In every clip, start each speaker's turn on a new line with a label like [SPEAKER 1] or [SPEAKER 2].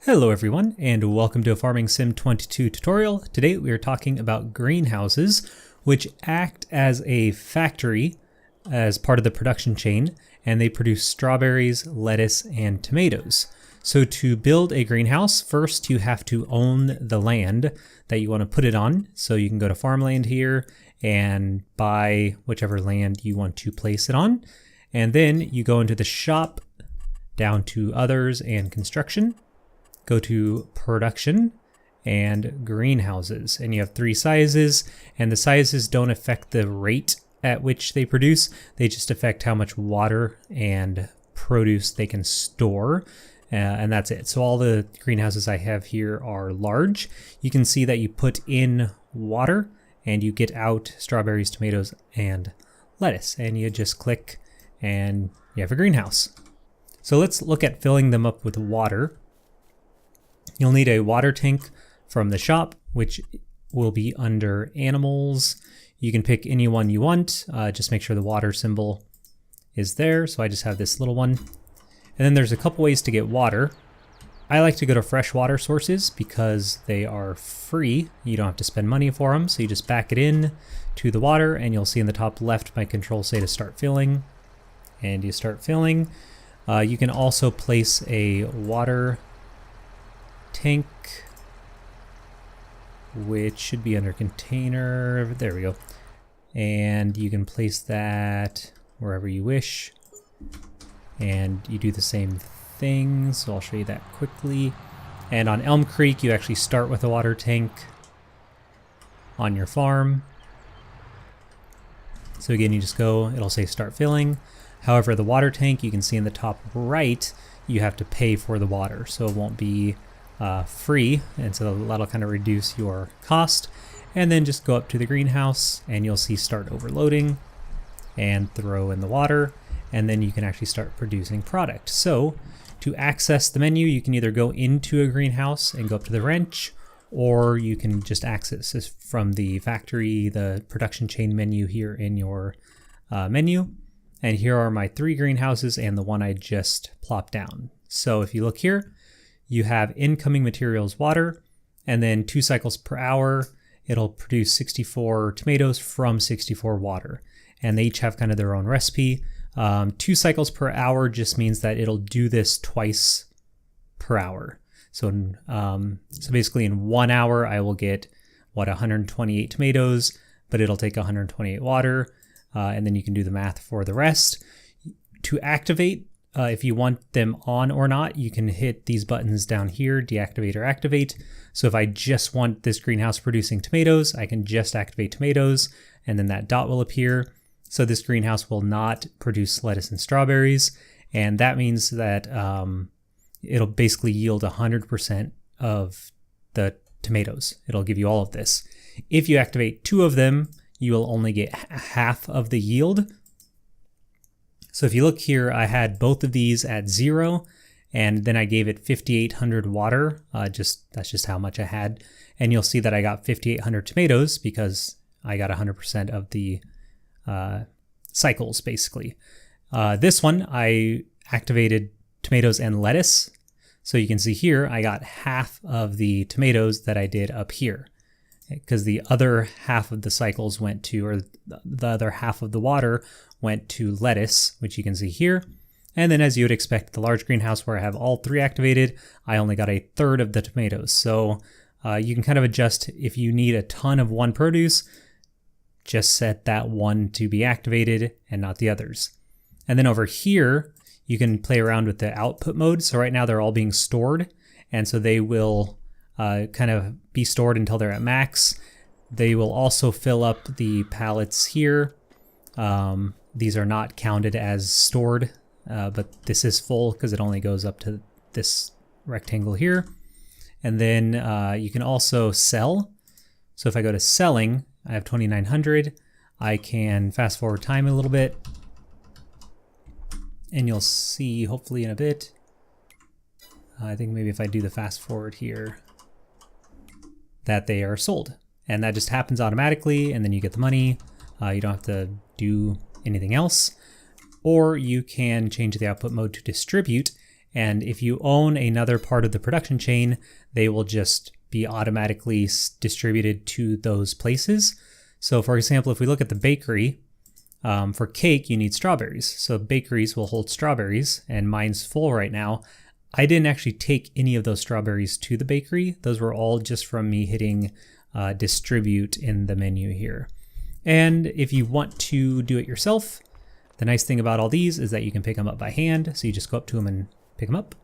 [SPEAKER 1] Hello everyone, and welcome to a Farming Sim 22 tutorial. Today we are talking about greenhouses, which act as a factory as part of the production chain, and they produce strawberries, lettuce, and tomatoes. So to build a greenhouse, first you have to own the land that you want to put it on. So you can go to farmland here and buy whichever land you want to place it on. And then you go into the shop, down to others and construction. Go to production and greenhouses, and you have 3 sizes, and the sizes don't affect the rate at which they produce. They just affect how much water and produce they can store, and that's it. So all the greenhouses I have here are large. You can see that you put in water and you get out strawberries, tomatoes, and lettuce, and you just click and you have a greenhouse. So let's look at filling them up with water. You'll need a water tank from the shop, which will be under animals. You can pick any one you want. Just make sure the water symbol is there. So I just have this little one. And then there's a couple ways to get water. I like to go to fresh water sources because they are free. You don't have to spend money for them. So you just back it in to the water, and you'll see in the top left my controls say to start filling. And you start filling. You can also place a water tank, which should be under container. There we go. And you can place that wherever you wish. And you do the same thing, so I'll show you that quickly. And on Elm Creek, you actually start with a water tank on your farm. So again, you just go, it'll say start filling. However, the water tank, you can see in the top right, you have to pay for the water, so it won't be free, and so that'll kind of reduce your cost. And then just go up to the greenhouse and you'll see start overloading and throw in the water, and then you can actually start producing product. So to access the menu, you can either go into a greenhouse and go up to the wrench, or you can just access this from the factory, the production chain menu here in your menu. And here are my 3 greenhouses and the one I just plopped down. So if you look here, you have incoming materials water, and then 2 cycles per hour, it'll produce 64 tomatoes from 64 water. And they each have kind of their own recipe. 2 cycles per hour just means that it'll do this twice per hour. So basically in 1 hour, I will get, 128 tomatoes, but it'll take 128 water. And then you can do the math for the rest. To activate, if you want them on or not, you can hit these buttons down here, deactivate or activate. So if I just want this greenhouse producing tomatoes, I can just activate tomatoes, and then that dot will appear. So this greenhouse will not produce lettuce and strawberries, and that means that it'll basically yield 100% of the tomatoes. It'll give you all of this. If you activate 2 of them, you will only get half of the yield. So if you look here, I had both of these at 0, and then I gave it 5,800 water. That's just how much I had. And you'll see that I got 5,800 tomatoes because I got 100% of the cycles, basically. This one, I activated tomatoes and lettuce. So you can see here, I got half of the tomatoes that I did up here, because the other half of the cycles went to, or the other half of the water went to lettuce, which you can see here. And then as you would expect, the large greenhouse where I have all 3 activated, I only got 1/3 of the tomatoes. So you can kind of adjust if you need a ton of one produce, just set that one to be activated and not the others. And then over here, you can play around with the output mode. So right now they're all being stored, and so they will kind of be stored until they're at max. They will also fill up the pallets here. These are not counted as stored, but this is full because it only goes up to this rectangle here. And then you can also sell. So if I go to selling, I have 2,900. I can fast forward time a little bit, and you'll see hopefully in a bit. I think maybe if I do the fast forward here, that they are sold. And that just happens automatically, and then you get the money. You don't have to do anything else. Or you can change the output mode to distribute, And if you own another part of the production chain, they will just be automatically distributed to those places. So for example, if we look at the bakery, for cake, you need strawberries. So bakeries will hold strawberries, and mine's full right now. I didn't actually take any of those strawberries to the bakery. Those were all just from me hitting distribute in the menu here. And if you want to do it yourself, the nice thing about all these is that you can pick them up by hand. So you just go up to them and pick them up,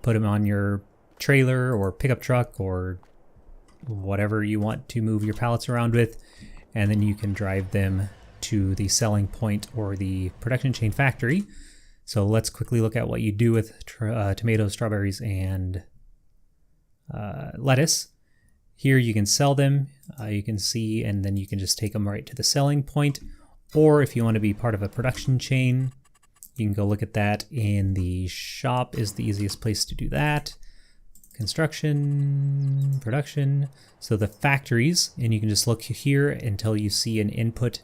[SPEAKER 1] put them on your trailer or pickup truck or whatever you want to move your pallets around with, and then you can drive them to the selling point or the production chain factory. So let's quickly look at what you do with tomatoes, strawberries, and lettuce. Here you can sell them, you can see, and then you can just take them right to the selling point. Or if you want to be part of a production chain, you can go look at that in the shop is the easiest place to do that. Construction, production. So the factories, and you can just look here until you see an input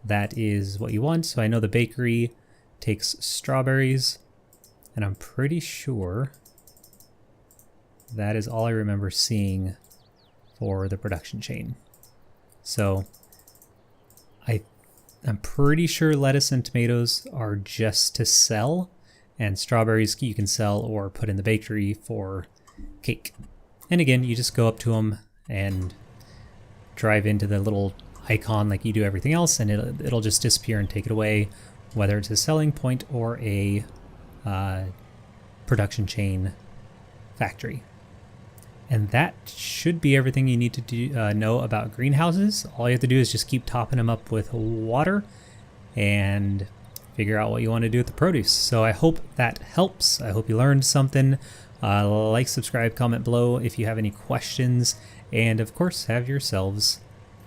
[SPEAKER 1] that is what you want. So I know the bakery takes strawberries, and I'm pretty sure that is all I remember seeing for the production chain. So I'm pretty sure lettuce and tomatoes are just to sell, and strawberries you can sell or put in the bakery for cake. And again, you just go up to them and drive into the little icon like you do everything else, and it'll just disappear and take it away, whether it's a selling point or a production chain factory. And that should be everything you need to know about greenhouses. All you have to do is just keep topping them up with water and figure out what you want to do with the produce. So I hope that helps. I hope you learned something. Like, subscribe, comment below if you have any questions, and of course, have yourselves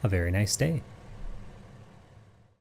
[SPEAKER 1] a very nice day.